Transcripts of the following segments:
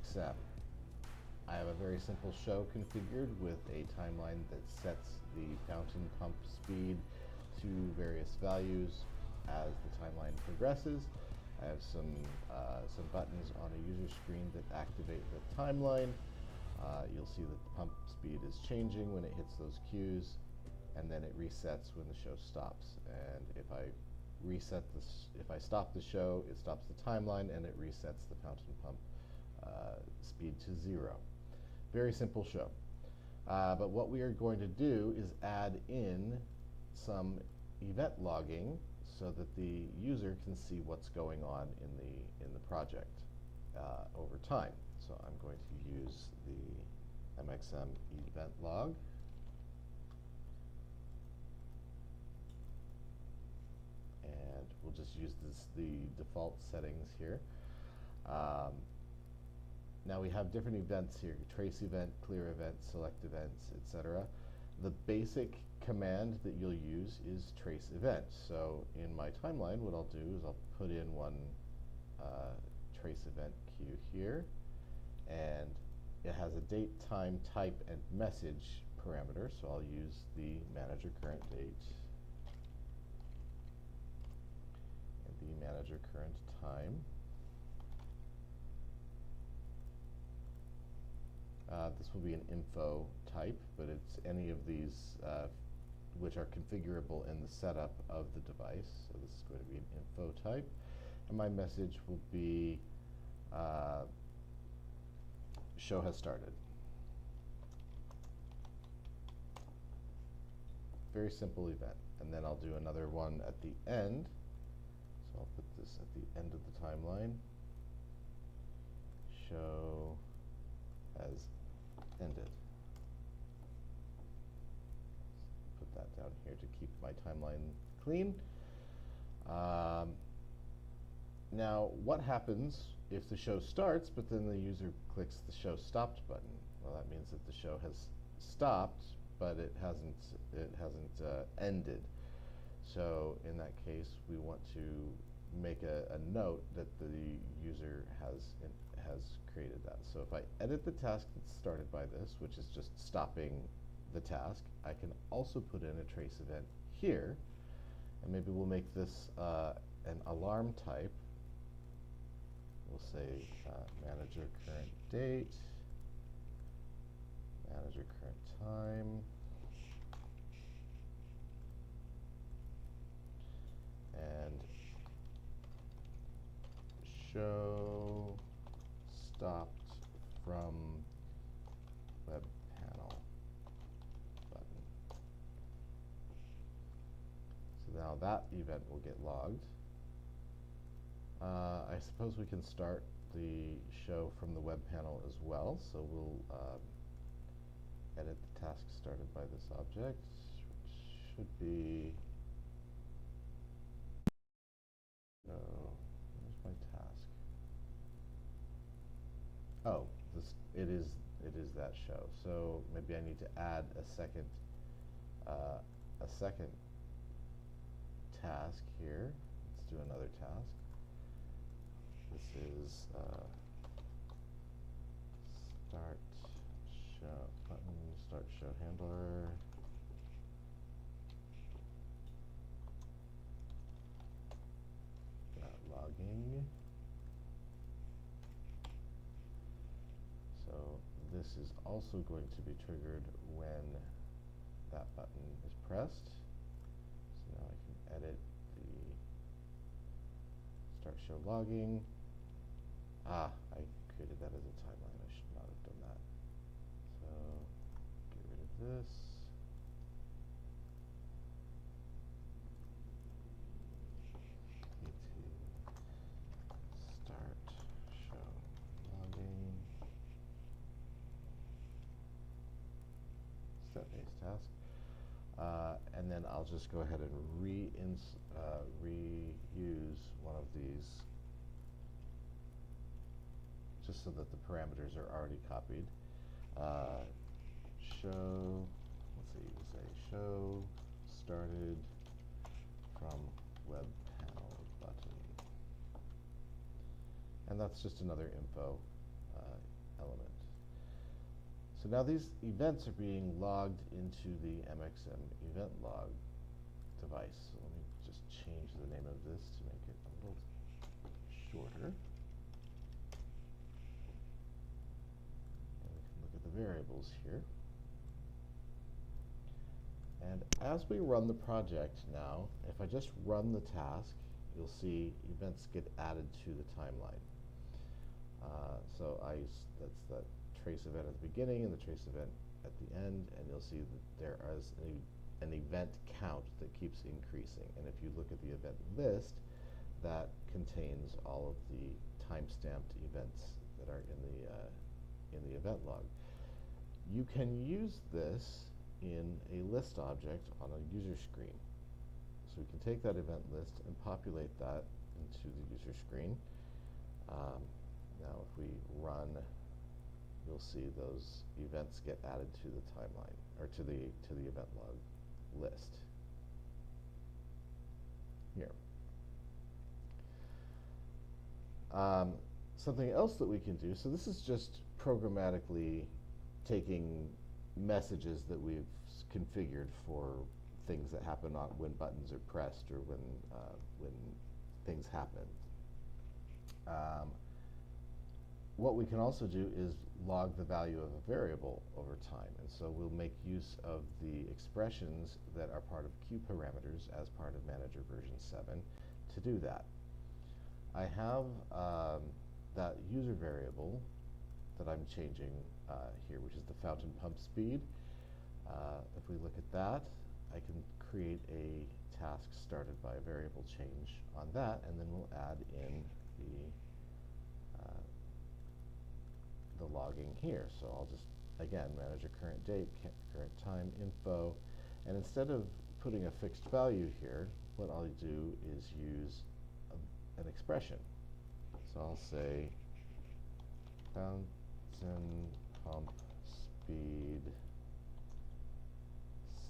MxM. I have a very simple show configured with a timeline that sets the fountain pump speed to various values as the timeline progresses. I have some buttons on a user screen that activate the timeline. You'll see that the pump speed is changing when it hits those cues, and then it resets when the show stops. And if I stop the show, it stops the timeline and it resets the fountain pump speed to 0. Very simple show. But what we are going to do is add in some event logging so that the user can see what's going on in the project over time. So I'm going to use the MxM EventLog. And we'll just use the default settings here. Now we have different events here: trace event, clear event, select events, etc. The basic command that you'll use is trace event. So in my timeline, what I'll do is I'll put in one trace event queue here, and it has a date, time, type, and message parameter. So I'll use the manager current date and the manager current time. This will be an info type, but it's any of these which are configurable in the setup of the device. So this is going to be an info type. And my message will be show has started. Very simple event. And then I'll do another one at the end. So I'll put this at the end of the timeline. Show has ended. Put that down here to keep my timeline clean. Now, what happens if the show starts, but then the user clicks the show stopped button? Well, that means that the show has stopped, but it hasn't ended. So in that case, we want to make a note that the user has created that. So if I edit the task that's started by this, which is just stopping the task, I can also put in a trace event here, and maybe we'll make this an alarm type. We'll say manager current date, manager current time, and show stopped from web panel button. So now that event will get logged. I suppose we can start the show from the web panel as well. So we'll edit the task started by this object, which should be, where's my task? Oh, it is that show. So maybe I need to add a second task here. Let's do another task. This is start show button, start show handler. Logging. So this is also going to be triggered when that button is pressed. So now I can edit the start show logging. I created that as a timeline. I should not have done that. So get rid of this. Start show logging. Step-based task. And then I'll just go ahead and reuse one of these, just so that the parameters are already copied. Show, let's see, we'll say show started from web panel button. And that's just another info element. So now these events are being logged into the MxM EventLog device. So let me just change the name of this to make it a little shorter. And we can look at the variables here. And as we run the project now, if I just run the task, you'll see events get added to the timeline. That's that trace event at the beginning and the trace event at the end, and you'll see that there is an event count that keeps increasing. And if you look at the event list, that contains all of the time-stamped events that are in the event log. You can use this in a list object on a user screen. So we can take that event list and populate that into the user screen. Now if we run, you'll see those events get added to the timeline, or to the event log list here. Something else that we can do, so this is just programmatically taking messages that we've configured for things that happen when buttons are pressed or when things happen. What we can also do is log the value of a variable over time, and so we'll make use of the expressions that are part of queue parameters as part of Manager version 7 to do that. I have that user variable that I'm changing here, which is the fountain pump speed. If we look at that, I can create a task started by a variable change on that, and then we'll add in the logging here. So I'll just, again, manager current date, current time info, and instead of putting a fixed value here, what I'll do is use an expression. So I'll say fountain pump speed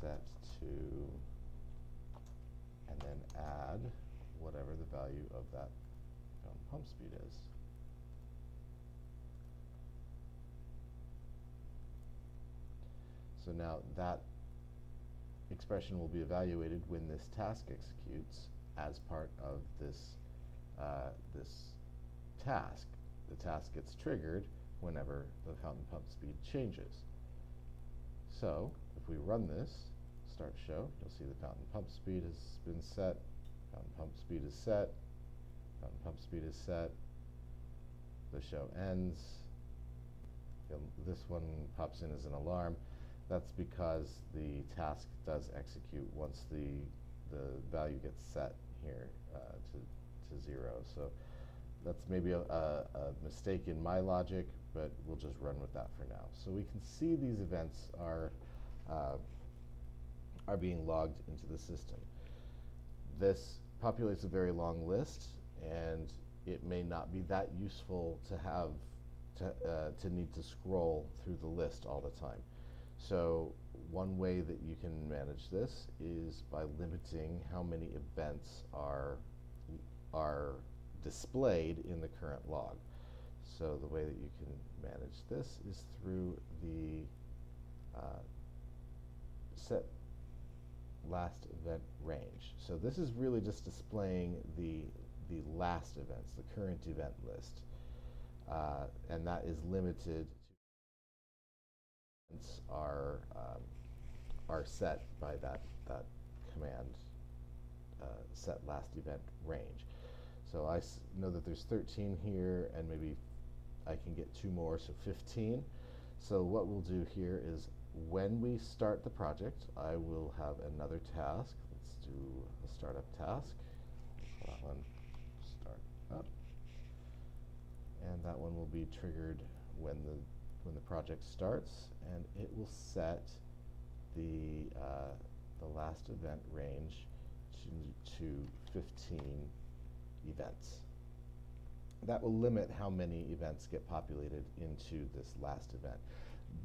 set to, and then add whatever the value of that fountain pump speed is. So now that expression will be evaluated when this task executes as part of this task. The task gets triggered whenever the fountain pump speed changes. So if we run this, start show, you'll see the fountain pump speed has been set, fountain pump speed is set, fountain pump speed is set, the show ends. This one pops in as an alarm. That's because the task does execute once the value gets set here to 0. So that's maybe a mistake in my logic, but we'll just run with that for now. So we can see these events are being logged into the system. This populates a very long list, and it may not be that useful to have to need to scroll through the list all the time. So one way that you can manage this is by limiting how many events are displayed in the current log. So the way that you can manage this is through the set last event range. So this is really just displaying the last events, the current event list, and that is limited to events are set by that command set last event range. So I know that there's 13 here, and maybe I can get 2 more, so 15. So what we'll do here is when we start the project, I will have another task. Let's do a startup task. That one start up, and that one will be triggered when the project starts, and it will set the last event range to 15 events. That will limit how many events get populated into this last event.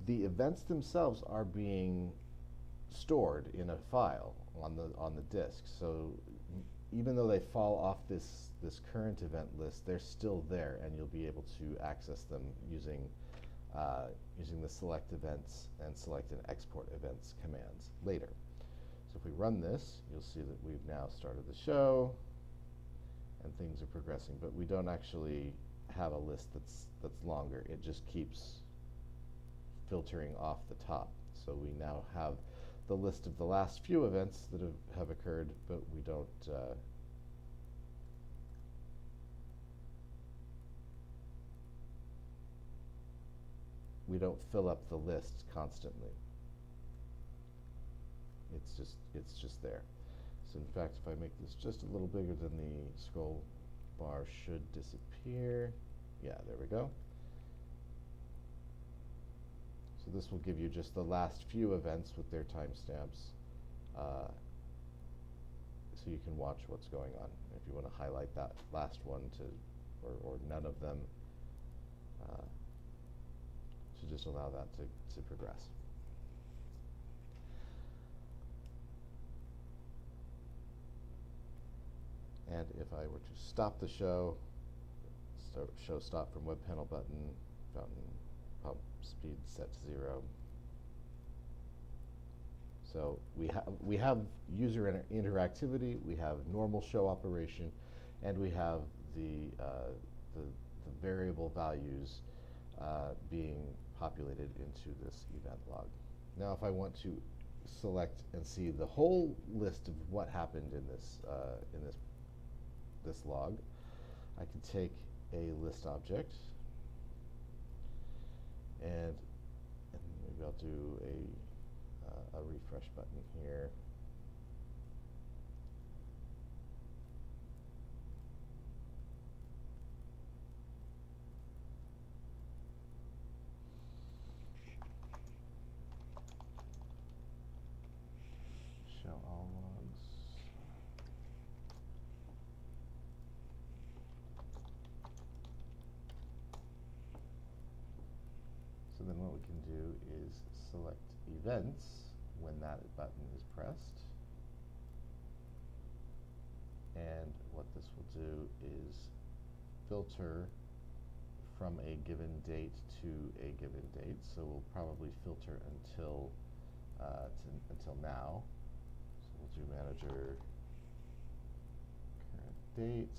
The events themselves are being stored in a file on the disk. So even though they fall off this current event list, they're still there, and you'll be able to access them using using the select events and select and export events commands later. So if we run this, you'll see that we've now started the show and things are progressing, but we don't actually have a list that's longer. It just keeps filtering off the top. So we now have the list of the last few events that have occurred, but we don't fill up the list constantly. It's just there. So in fact, if I make this just a little bigger, then the scroll bar should disappear. Yeah, there we go. So this will give you just the last few events with their timestamps, so you can watch what's going on. If you want to highlight that last one or none of them, to just allow that to progress. And if I were to stop the show, show stop from web panel button, fountain pump speed set to 0. So we have user interactivity, we have normal show operation, and we have the variable values being populated into this event log. Now, if I want to select and see the whole list of what happened in this log, I can take a list object and maybe I'll do a refresh button here. Show all logs. So then what we can do is select events when that button is pressed. And what this will do is filter from a given date to a given date. So we'll probably filter until now. So we'll do manager current date,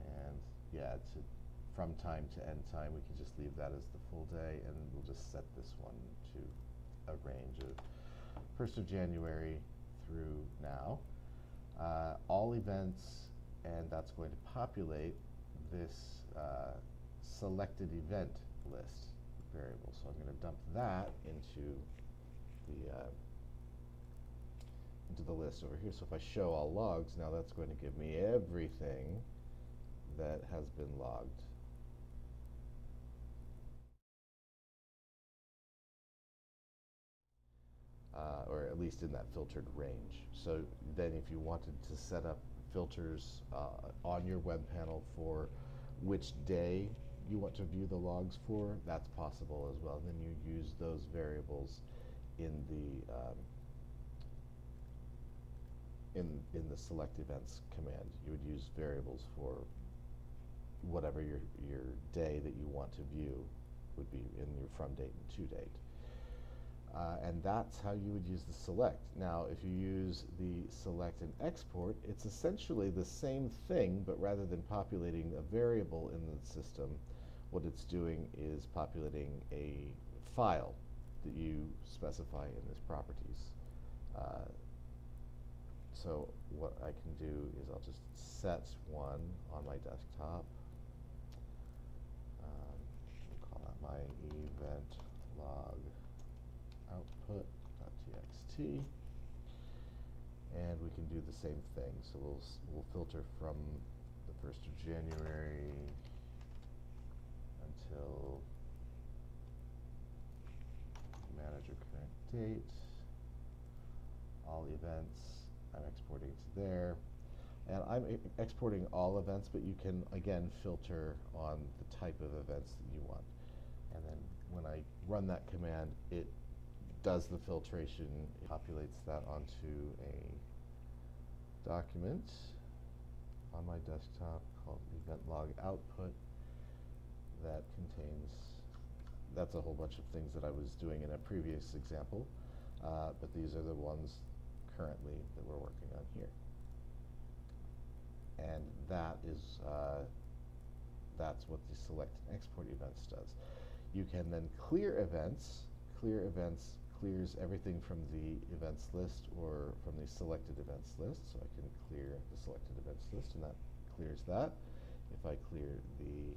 and yeah, from time to end time, we can just leave that as the full day, and we'll just set this one to a range of 1st of January through now. All events, and that's going to populate this selected event list variable. So I'm going to dump that into the list over here. So if I show all logs, now that's going to give me everything that has been logged. Or at least in that filtered range. So then if you wanted to set up filters on your web panel for which day you want to view the logs for, that's possible as well. And then you use those variables in the select events command. You would use variables for whatever your day that you want to view would be in your from date and to date. And that's how you would use the select. Now, if you use the select and export, it's essentially the same thing, but rather than populating a variable in the system, what it's doing is populating a file that you specify in this properties. So what I can do is I'll just set one on my desktop. We'll call that my event log output.txt, and we can do the same thing. So we'll filter from the 1st of January until manager current date. All events, I'm exporting to there, and I'm exporting all events, but you can again filter on the type of events that you want. And then when I run that command, it does the filtration, it populates that onto a document on my desktop called EventLog Output that contains that's a whole bunch of things that I was doing in a previous example, but these are the ones currently that we're working on here. And that is, that's what the select and export events does. You can then clear events. Clear events clears everything from the events list or from the selected events list. So I can clear the selected events list, and that clears that. If I clear the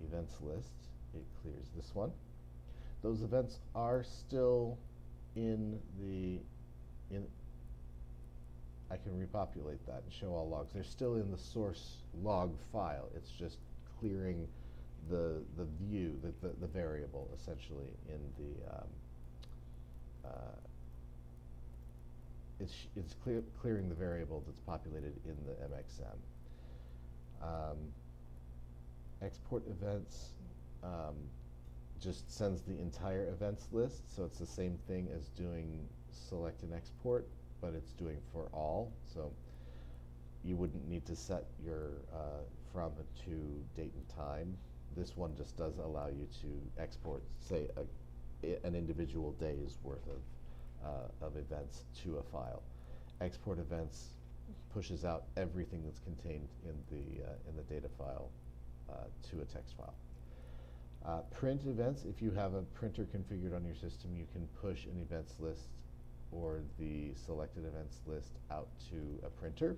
events list, it clears this one. Those events are still in the, I can repopulate that and show all logs. They're still in the source log file. It's just clearing the view, the variable essentially in the, it's clearing the variable that's populated in the MxM. Export events just sends the entire events list, so it's the same thing as doing select and export, but it's doing for all. So you wouldn't need to set your from to date and time. This one just does allow you to export, say, an individual day's worth of events to a file. Export events pushes out everything that's contained in the data file to a text file. Print events, if you have a printer configured on your system, you can push an events list or the selected events list out to a printer.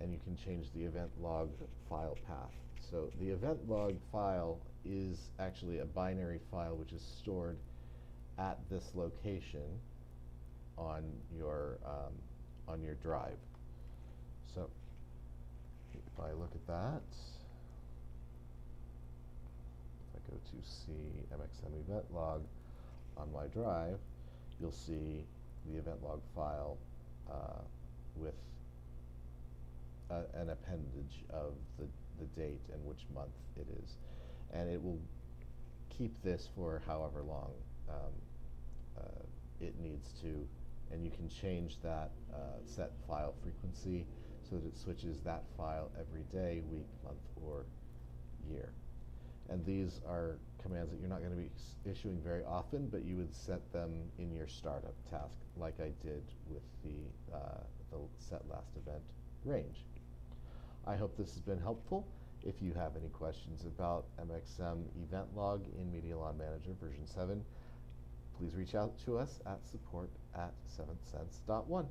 And you can change the event log file path. So the event log file is actually a binary file which is stored at this location on your drive. So if I look at that, if I go to see MxM event log on my drive, you'll see the event log file with an appendage of the date and which month it is. And it will keep this for however long it needs to, and you can change that set file frequency so that it switches that file every day, week, month, or year. And these are commands that you're not going to be issuing very often, but you would set them in your startup task, like I did with the set last event range. I hope this has been helpful. If you have any questions about MxM EventLog in Medialon Manager version 7, please reach out to us at support@7thsense.1.